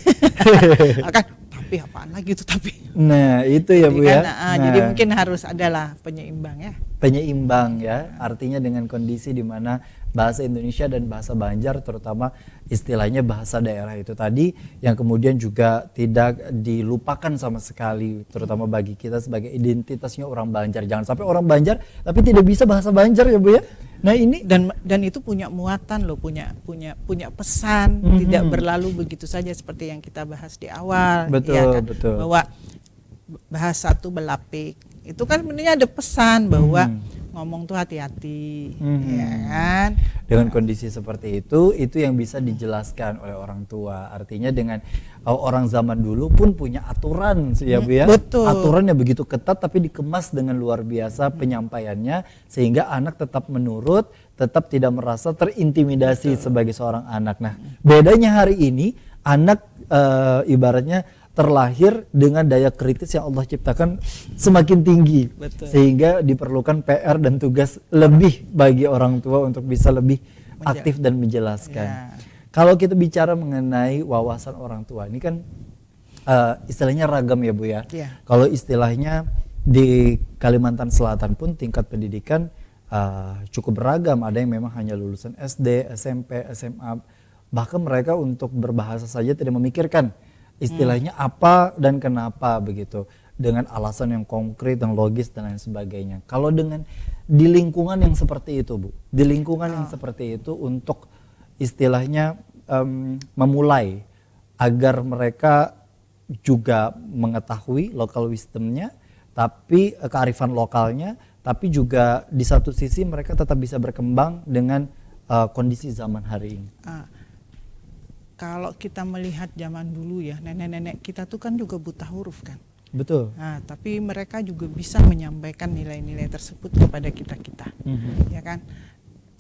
akan tapi apaan lagi itu tapi. Nah, itu ya Bu ya. Jadi mungkin harus adalah penyeimbang ya. Penyeimbang ya, artinya dengan kondisi di mana bahasa Indonesia dan bahasa Banjar terutama istilahnya bahasa daerah itu tadi yang kemudian juga tidak dilupakan sama sekali, terutama bagi kita sebagai identitasnya orang Banjar. Jangan sampai orang Banjar tapi tidak bisa bahasa Banjar ya Bu ya. Nah, ini dan itu punya muatan loh, punya pesan, tidak berlalu begitu saja seperti yang kita bahas di awal. Betul, ya kan? betul. Bahwa bahasa itu belapik, itu kan sebenarnya ada pesan bahwa ngomong tuh hati-hati, ya kan? Dengan kondisi seperti itu yang bisa dijelaskan oleh orang tua. Artinya dengan orang zaman dulu pun punya aturan sih ya Bu ya. Betul. Aturan yang begitu ketat tapi dikemas dengan luar biasa penyampaiannya sehingga anak tetap menurut, tetap tidak merasa terintimidasi sebagai seorang anak. Nah, bedanya hari ini anak ibaratnya terlahir dengan daya kritis yang Allah ciptakan semakin tinggi. Betul. Sehingga diperlukan PR dan tugas lebih bagi orang tua untuk bisa lebih aktif dan menjelaskan. Ya. Kalau kita bicara mengenai wawasan orang tua, ini kan istilahnya ragam ya Bu ya. Ya. Kalau istilahnya di Kalimantan Selatan pun tingkat pendidikan cukup beragam. Ada yang memang hanya lulusan SD, SMP, SMA. Bahkan mereka untuk berbahasa saja tidak memikirkan istilahnya apa dan kenapa begitu, dengan alasan yang konkret, yang logis dan lain sebagainya. Kalau dengan di lingkungan yang seperti itu Bu, di lingkungan yang seperti itu untuk istilahnya memulai agar mereka juga mengetahui local wisdomnya, tapi kearifan lokalnya, tapi juga di satu sisi mereka tetap bisa berkembang dengan kondisi zaman hari ini. Kalau kita melihat zaman dulu ya, nenek-nenek kita tuh kan juga buta huruf kan. Betul. Nah, tapi mereka juga bisa menyampaikan nilai-nilai tersebut kepada kita-kita, ya kan.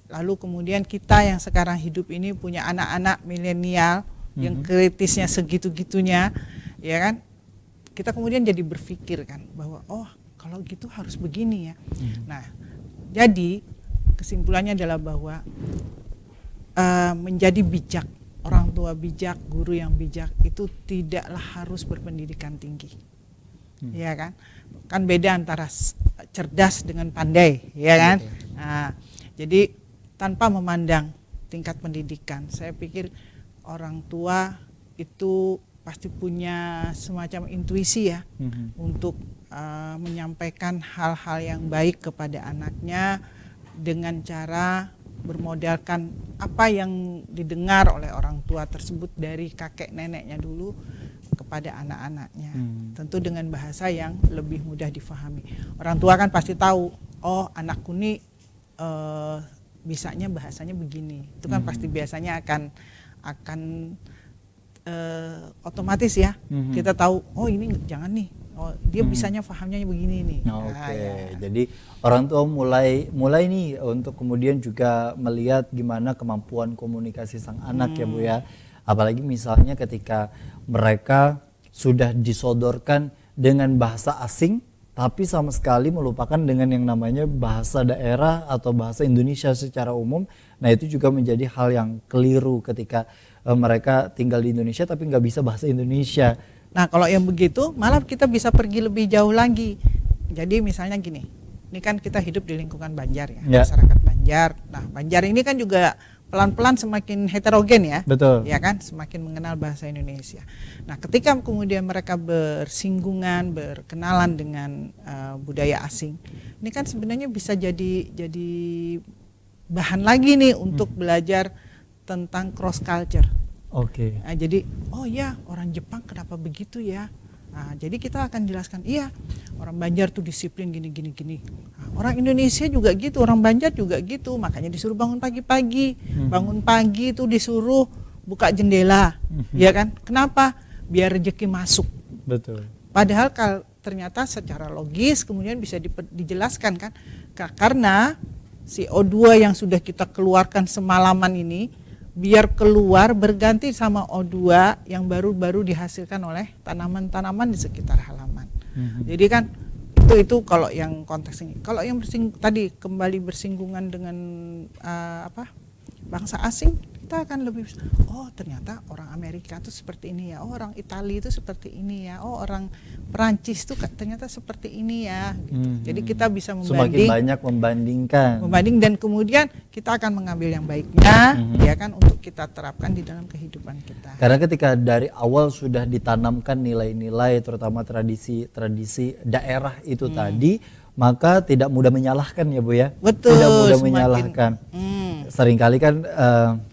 Lalu kemudian kita yang sekarang hidup ini punya anak-anak milenial yang kritisnya segitu-gitunya, ya kan. Kita kemudian jadi berpikir kan bahwa oh kalau gitu harus begini ya. Nah, jadi kesimpulannya adalah bahwa menjadi bijak, orang tua bijak, guru yang bijak itu tidaklah harus berpendidikan tinggi, ya kan? Kan beda antara cerdas dengan pandai, ya kan? Nah, jadi tanpa memandang tingkat pendidikan, saya pikir orang tua itu pasti punya semacam intuisi ya untuk menyampaikan hal-hal yang baik kepada anaknya dengan cara bermodalkan apa yang didengar oleh orang tua tersebut dari kakek neneknya dulu kepada anak-anaknya. Tentu dengan bahasa yang lebih mudah difahami. Orang tua kan pasti tahu, oh anakku nih bisanya bahasanya begini. Itu kan pasti biasanya akan otomatis ya. Kita tahu, oh ini jangan nih. Oh dia bisanya pahamnya begini nih. Oke. Jadi orang tua mulai nih untuk kemudian juga melihat gimana kemampuan komunikasi sang anak ya Bu ya. Apalagi misalnya ketika mereka sudah disodorkan dengan bahasa asing tapi sama sekali melupakan dengan yang namanya bahasa daerah atau bahasa Indonesia secara umum. Nah itu juga menjadi hal yang keliru ketika mereka tinggal di Indonesia tapi nggak bisa bahasa Indonesia. Nah kalau yang begitu malah kita bisa pergi lebih jauh lagi. Jadi misalnya gini, ini kan kita hidup di lingkungan Banjar ya, masyarakat Banjar. Nah Banjar ini kan juga pelan-pelan semakin heterogen ya. Betul. Ya kan, semakin mengenal bahasa Indonesia. Nah ketika kemudian mereka bersinggungan, berkenalan dengan budaya asing, ini kan sebenarnya bisa jadi bahan lagi nih untuk belajar tentang cross culture. Oke. Nah, jadi oh ya orang Jepang kenapa begitu ya? Nah, jadi kita akan jelaskan iya orang Banjar tuh disiplin gini. Nah, orang Indonesia juga gitu, orang Banjar juga gitu, makanya disuruh bangun pagi-pagi, bangun pagi tuh disuruh buka jendela, ya kan? Kenapa? Biar rezeki masuk. Betul. Padahal ternyata secara logis kemudian bisa dijelaskan kan, karena CO2 yang sudah kita keluarkan semalaman ini biar keluar berganti sama O2 yang baru-baru dihasilkan oleh tanaman-tanaman di sekitar halaman. Jadi kan itu kalau yang konteks ini. Kalau yang tadi kembali bersinggungan dengan bangsa asing, kita akan lebih oh ternyata orang Amerika itu seperti ini ya, oh orang Italia itu seperti ini ya, oh orang Perancis itu ternyata seperti ini ya gitu. Jadi kita bisa semakin banyak membanding dan kemudian kita akan mengambil yang baiknya ya kan untuk kita terapkan di dalam kehidupan kita. Karena ketika dari awal sudah ditanamkan nilai-nilai terutama tradisi daerah itu tadi, maka tidak mudah menyalahkan ya Bu ya. Betul, tidak mudah menyalahkan. Seringkali kan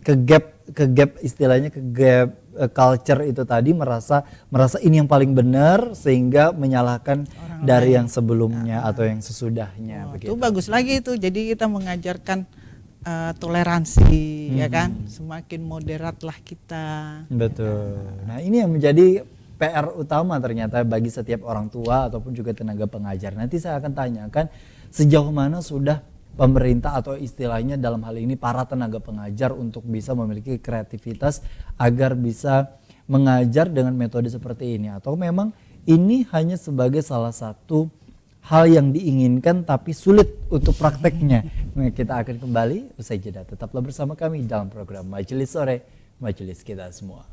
ke gap istilahnya ke gap culture itu tadi merasa ini yang paling benar sehingga menyalahkan Orang dari lain. yang sebelumnya atau yang sesudahnya Itu begitu. bagus lagi itu. Jadi kita mengajarkan toleransi, ya kan. Semakin moderat lah kita. Betul. Nah, ini yang menjadi PR utama ternyata bagi setiap orang tua ataupun juga tenaga pengajar. Nanti saya akan tanyakan sejauh mana sudah pemerintah atau istilahnya dalam hal ini para tenaga pengajar untuk bisa memiliki kreativitas agar bisa mengajar dengan metode seperti ini, atau memang ini hanya sebagai salah satu hal yang diinginkan tapi sulit untuk prakteknya. Nah, kita akan kembali usai jeda. Tetaplah bersama kami dalam program Majelis Sore, Majelis Kita Semua.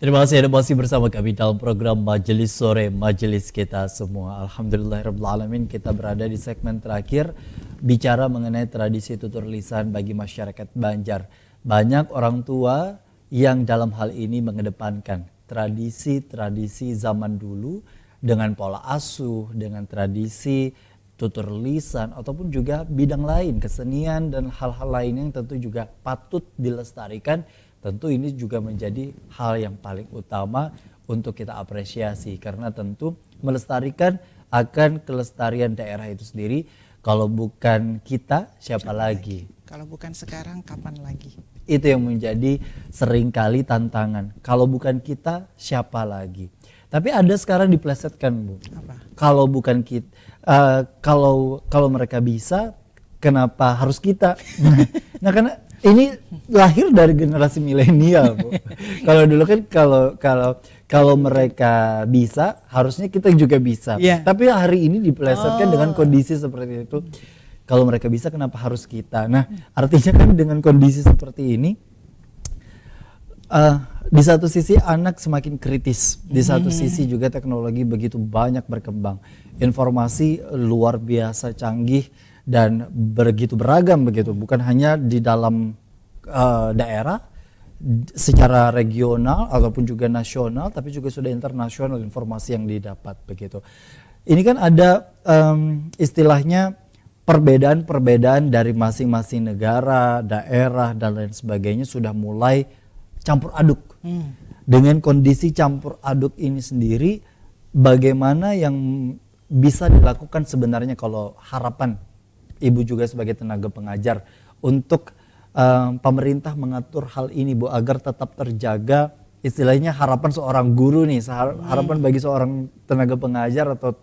Terima kasih Anda masih bersama kami dalam program Majelis Sore, Majelis Kita Semua. Alhamdulillahirabbil alamin, kita berada di segmen terakhir bicara mengenai tradisi tutur lisan bagi masyarakat Banjar. Banyak orang tua yang dalam hal ini mengedepankan tradisi-tradisi zaman dulu dengan pola asuh, dengan tradisi tutur lisan ataupun juga bidang lain, kesenian dan hal-hal lain yang tentu juga patut dilestarikan. Tentu ini juga menjadi hal yang paling utama untuk kita apresiasi, karena tentu melestarikan akan kelestarian daerah itu sendiri. Kalau bukan kita, siapa lagi? Kalau bukan sekarang, kapan lagi? Itu yang menjadi seringkali tantangan. Kalau bukan kita, siapa lagi? Tapi ada sekarang diplesetkan, Bu. Apa? Kalau bukan kita, kalau mereka bisa, kenapa harus kita? Nah, karena ini lahir dari generasi milenial, Bu. Kalau dulu kan kalau mereka bisa, harusnya kita juga bisa. Yeah. Tapi hari ini dipelesetkan dengan kondisi seperti itu. Kalau mereka bisa, kenapa harus kita? Nah, artinya kan dengan kondisi seperti ini, di satu sisi anak semakin kritis, di satu sisi juga teknologi begitu banyak berkembang, informasi luar biasa canggih dan begitu beragam begitu, bukan hanya di dalam daerah secara regional ataupun juga nasional, tapi juga sudah internasional informasi yang didapat begitu. Ini kan ada istilahnya perbedaan-perbedaan dari masing-masing negara, daerah dan lain sebagainya sudah mulai campur aduk. Dengan kondisi campur aduk ini sendiri, bagaimana yang bisa dilakukan sebenarnya kalau harapan Ibu juga sebagai tenaga pengajar untuk pemerintah mengatur hal ini, Bu, agar tetap terjaga istilahnya harapan seorang guru nih, harapan bagi seorang tenaga pengajar atau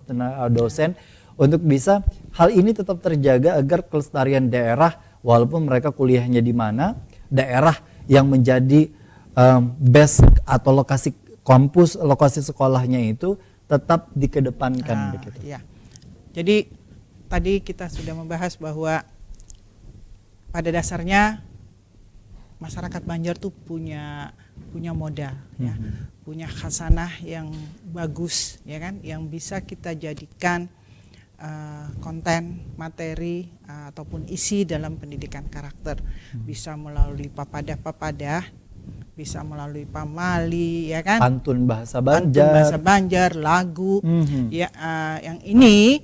dosen untuk bisa hal ini tetap terjaga agar kelestarian daerah, walaupun mereka kuliahnya di mana, daerah yang menjadi base atau lokasi kampus, lokasi sekolahnya itu tetap dikedepankan begitu. Ya. Jadi tadi kita sudah membahas bahwa pada dasarnya masyarakat Banjar tuh punya modal, ya, punya khasanah yang bagus, ya kan, yang bisa kita jadikan konten, materi ataupun isi dalam pendidikan karakter. Bisa melalui papadah, bisa melalui pamali, ya kan, Pantun bahasa pantun bahasa Banjar, lagu, ya, yang ini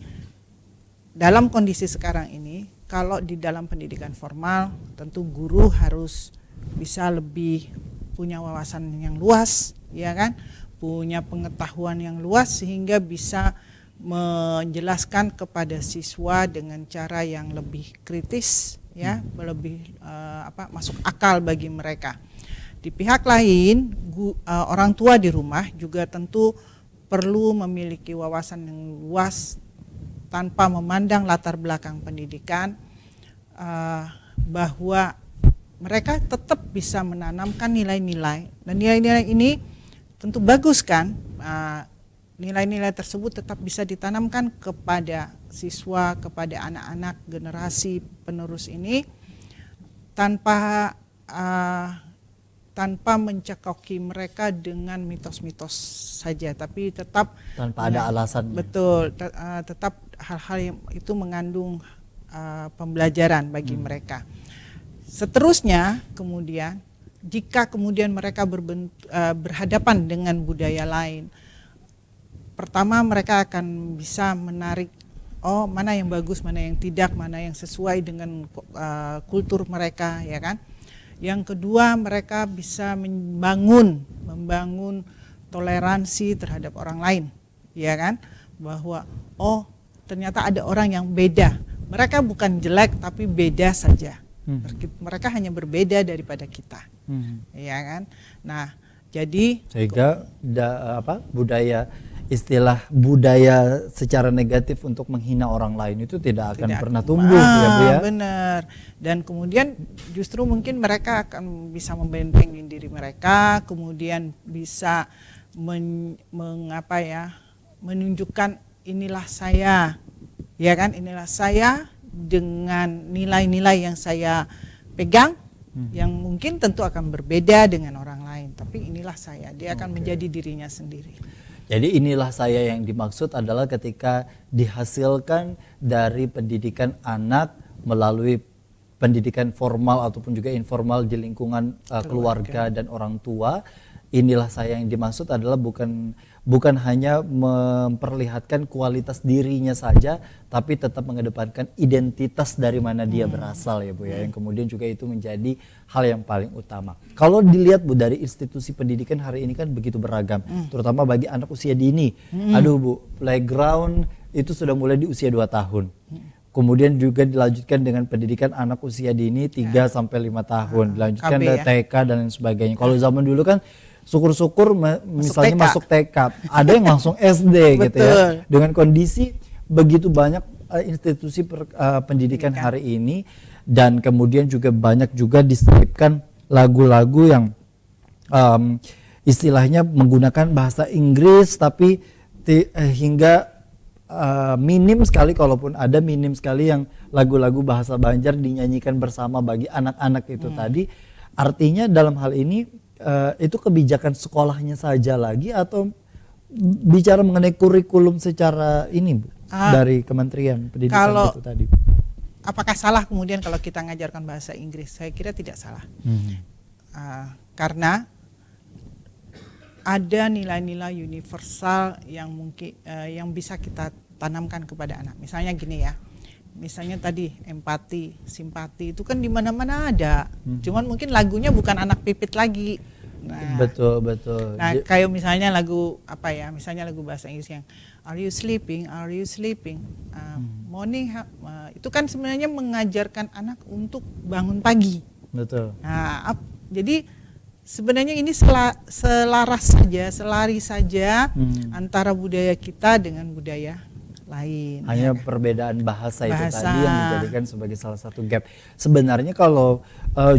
dalam kondisi sekarang ini, kalau di dalam pendidikan formal tentu guru harus bisa lebih punya wawasan yang luas, ya kan, punya pengetahuan yang luas sehingga bisa menjelaskan kepada siswa dengan cara yang lebih kritis, ya, lebih masuk akal bagi mereka. Di pihak lain, orang tua di rumah juga tentu perlu memiliki wawasan yang luas tanpa memandang latar belakang pendidikan, bahwa mereka tetap bisa menanamkan nilai-nilai, dan nilai-nilai ini tentu bagus kan, nilai-nilai tersebut tetap bisa ditanamkan kepada siswa, kepada anak-anak generasi penerus ini tanpa mencekoki mereka dengan mitos-mitos saja, tapi tetap tanpa ada alasan. Betul, tetap hal-hal yang itu mengandung pembelajaran bagi mereka. seterusnya kemudian jika kemudian mereka berhadapan dengan budaya lain, pertama mereka akan bisa menarik mana yang bagus, mana yang tidak, mana yang sesuai dengan kultur mereka, ya kan. Yang kedua, mereka bisa membangun toleransi terhadap orang lain, ya kan, bahwa ternyata ada orang yang beda. Mereka bukan jelek tapi beda saja. Mereka hanya berbeda daripada kita, ya kan. Nah, jadi sehingga istilah budaya secara negatif untuk menghina orang lain itu tidak akan pernah tumbuh, ya Bu ya. Benar. Dan kemudian justru mungkin mereka akan bisa membentengin diri mereka, kemudian bisa menunjukkan inilah saya, ya kan, inilah saya dengan nilai-nilai yang saya pegang, yang mungkin tentu akan berbeda dengan orang lain, tapi inilah saya, dia akan menjadi dirinya sendiri. Jadi inilah saya yang dimaksud adalah ketika dihasilkan dari pendidikan anak melalui pendidikan formal ataupun juga informal di lingkungan keluarga dan orang tua. Inilah saya yang dimaksud adalah bukan hanya memperlihatkan kualitas dirinya saja, tapi tetap mengedepankan identitas dari mana dia berasal, ya Bu ya, yang kemudian juga itu menjadi hal yang paling utama. Kalau dilihat Bu dari institusi pendidikan hari ini kan begitu beragam, terutama bagi anak usia dini. Aduh Bu, playground itu sudah mulai di usia 2 tahun. Kemudian juga dilanjutkan dengan pendidikan anak usia dini 3 sampai 5 tahun, dilanjutkan dari TK dan lain sebagainya. Kalau zaman dulu kan syukur-syukur misalnya masuk TK, ada yang langsung SD gitu ya. Dengan kondisi begitu banyak institusi pendidikan hari ini, dan kemudian juga banyak juga diselipkan lagu-lagu yang istilahnya menggunakan bahasa Inggris, tapi hingga minim sekali, kalaupun ada minim sekali yang lagu-lagu bahasa Banjar dinyanyikan bersama bagi anak-anak itu tadi. Artinya dalam hal ini itu kebijakan sekolahnya saja lagi atau bicara mengenai kurikulum secara ini Bu, dari Kementerian Pendidikan itu tadi? Apakah salah kemudian kalau kita ngajarkan bahasa Inggris? Saya kira tidak salah. Karena ada nilai-nilai universal yang mungkin yang bisa kita tanamkan kepada anak. Misalnya gini ya. Misalnya tadi empati, simpati itu kan di mana-mana ada. Cuman mungkin lagunya bukan anak pipit lagi. Nah, betul. Nah, kayak misalnya lagu misalnya lagu bahasa Inggris yang Are you sleeping? Are you sleeping? Morning. Itu kan sebenarnya mengajarkan anak untuk bangun pagi. Betul. Nah, jadi sebenarnya ini selari saja antara budaya kita dengan budaya lain. Hanya perbedaan bahasa itu tadi yang menjadikan sebagai salah satu gap. Sebenarnya kalau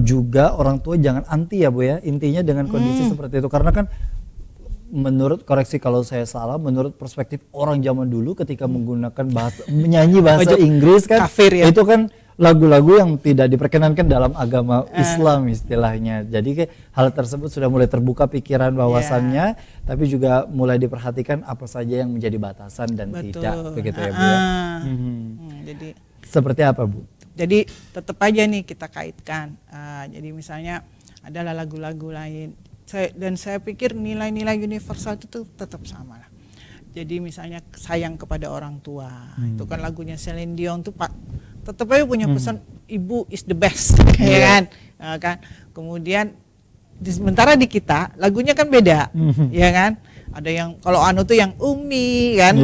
juga orang tua jangan anti ya Bu ya, intinya dengan kondisi seperti itu, karena kan menurut, koreksi kalau saya salah, menurut perspektif orang zaman dulu ketika menggunakan menyanyi bahasa Inggris kan kafir, ya? Itu kan lagu-lagu yang tidak diperkenankan dalam agama Islam istilahnya. Jadi hal tersebut sudah mulai terbuka pikiran bahwasannya, tapi juga mulai diperhatikan apa saja yang menjadi batasan dan tidak, begitu ya Bu ya. Jadi seperti apa Bu? Jadi tetap aja nih kita kaitkan. Jadi misalnya adalah lagu-lagu lain. Saya pikir nilai-nilai universal itu tetap sama lah. Jadi misalnya sayang kepada orang tua, itu kan lagunya Celine Dion tuh tetap aja punya pesan ibu is the best, ya kan. Kemudian sementara di kita lagunya kan beda, ya kan. Ada yang kalau tuh yang Umi kan.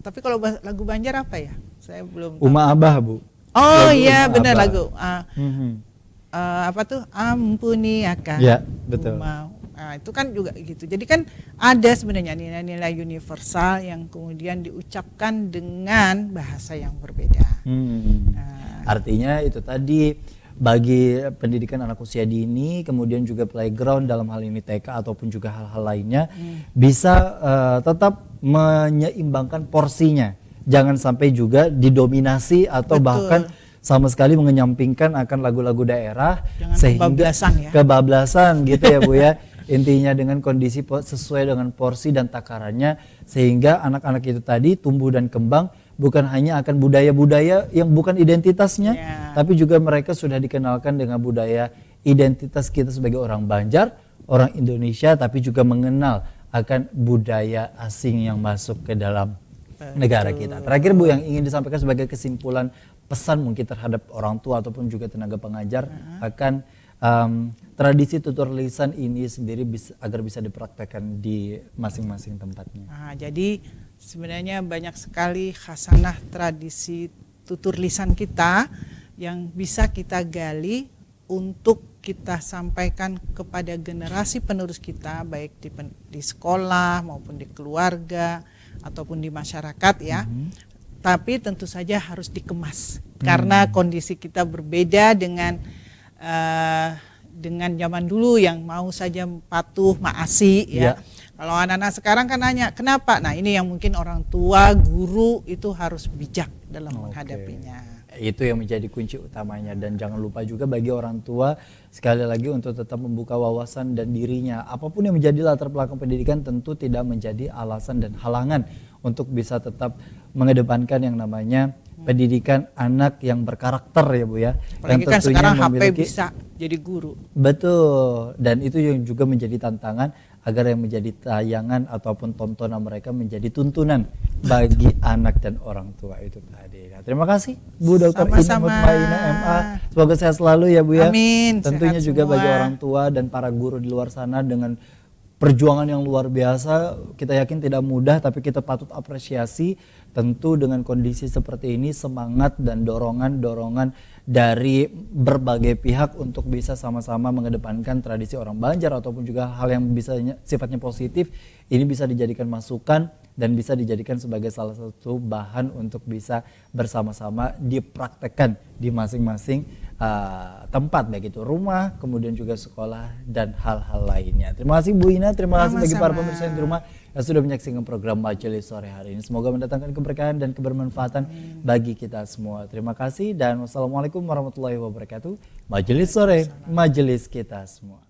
Tapi kalau lagu Banjar apa ya? Saya belum tahu. Uma Abah Bu. Oh iya benar lagu. Apa tuh ampuni akan. Ya betul. Nah, itu kan juga gitu. Jadi kan ada sebenarnya nilai-nilai universal yang kemudian diucapkan dengan bahasa yang berbeda. Artinya itu tadi bagi pendidikan anak usia dini, kemudian juga playground dalam hal ini TK ataupun juga hal-hal lainnya bisa tetap menyeimbangkan porsinya. Jangan sampai juga didominasi atau bahkan sama sekali mengenyampingkan akan lagu-lagu daerah. Jangan sehingga kebablasan gitu ya Bu ya. Intinya dengan kondisi sesuai dengan porsi dan takarannya, sehingga anak-anak itu tadi tumbuh dan kembang bukan hanya akan budaya-budaya yang bukan identitasnya, Ya. tapi juga mereka sudah dikenalkan dengan budaya identitas kita sebagai orang Banjar, orang Indonesia, tapi juga mengenal akan budaya asing yang masuk ke dalam negara kita. Terakhir Bu, yang ingin disampaikan sebagai kesimpulan pesan mungkin terhadap orang tua ataupun juga tenaga pengajar akan tradisi tutur lisan ini sendiri agar bisa dipraktekkan di masing-masing tempatnya. Nah, jadi sebenarnya banyak sekali khasanah tradisi tutur lisan kita yang bisa kita gali untuk kita sampaikan kepada generasi penerus kita, baik di sekolah maupun di keluarga ataupun di masyarakat ya. Tapi tentu saja harus dikemas karena kondisi kita berbeda dengan zaman dulu yang mau saja patuh maasi ya. Kalau anak-anak sekarang kan nanya kenapa? Nah, ini yang mungkin orang tua, guru itu harus bijak dalam menghadapinya. Itu yang menjadi kunci utamanya, dan jangan lupa juga bagi orang tua sekali lagi untuk tetap membuka wawasan dan dirinya. Apapun yang menjadi latar belakang pendidikan tentu tidak menjadi alasan dan halangan untuk bisa tetap mengedepankan yang namanya pendidikan anak yang berkarakter ya Bu ya. Apalagi kan sekarang HP bisa jadi guru. Betul, dan itu yang juga menjadi tantangan agar yang menjadi tayangan ataupun tontonan mereka menjadi tuntunan bagi anak dan orang tua itu tadi. Nah, terima kasih Bu Dr. Ina Mutmainah MA. Semoga sehat selalu ya Bu ya. Amin. Tentunya juga bagi orang tua dan para guru di luar sana dengan perjuangan yang luar biasa, kita yakin tidak mudah, tapi kita patut apresiasi. Tentu dengan kondisi seperti ini semangat dan dorongan dari berbagai pihak untuk bisa sama-sama mengedepankan tradisi orang Banjar ataupun juga hal yang bisa sifatnya positif, ini bisa dijadikan masukan dan bisa dijadikan sebagai salah satu bahan untuk bisa bersama-sama dipraktekkan di masing-masing tempat, baik itu rumah, kemudian juga sekolah dan hal-hal lainnya. Terima kasih Bu Ina, terima kasih bagi para pemirsa yang di rumah yang sudah menyaksikan program Majelis Sore hari ini. Semoga mendatangkan keberkahan dan kebermanfaatan bagi kita semua. Terima kasih dan wassalamualaikum warahmatullahi wabarakatuh. Majelis Sore, majelis kita semua.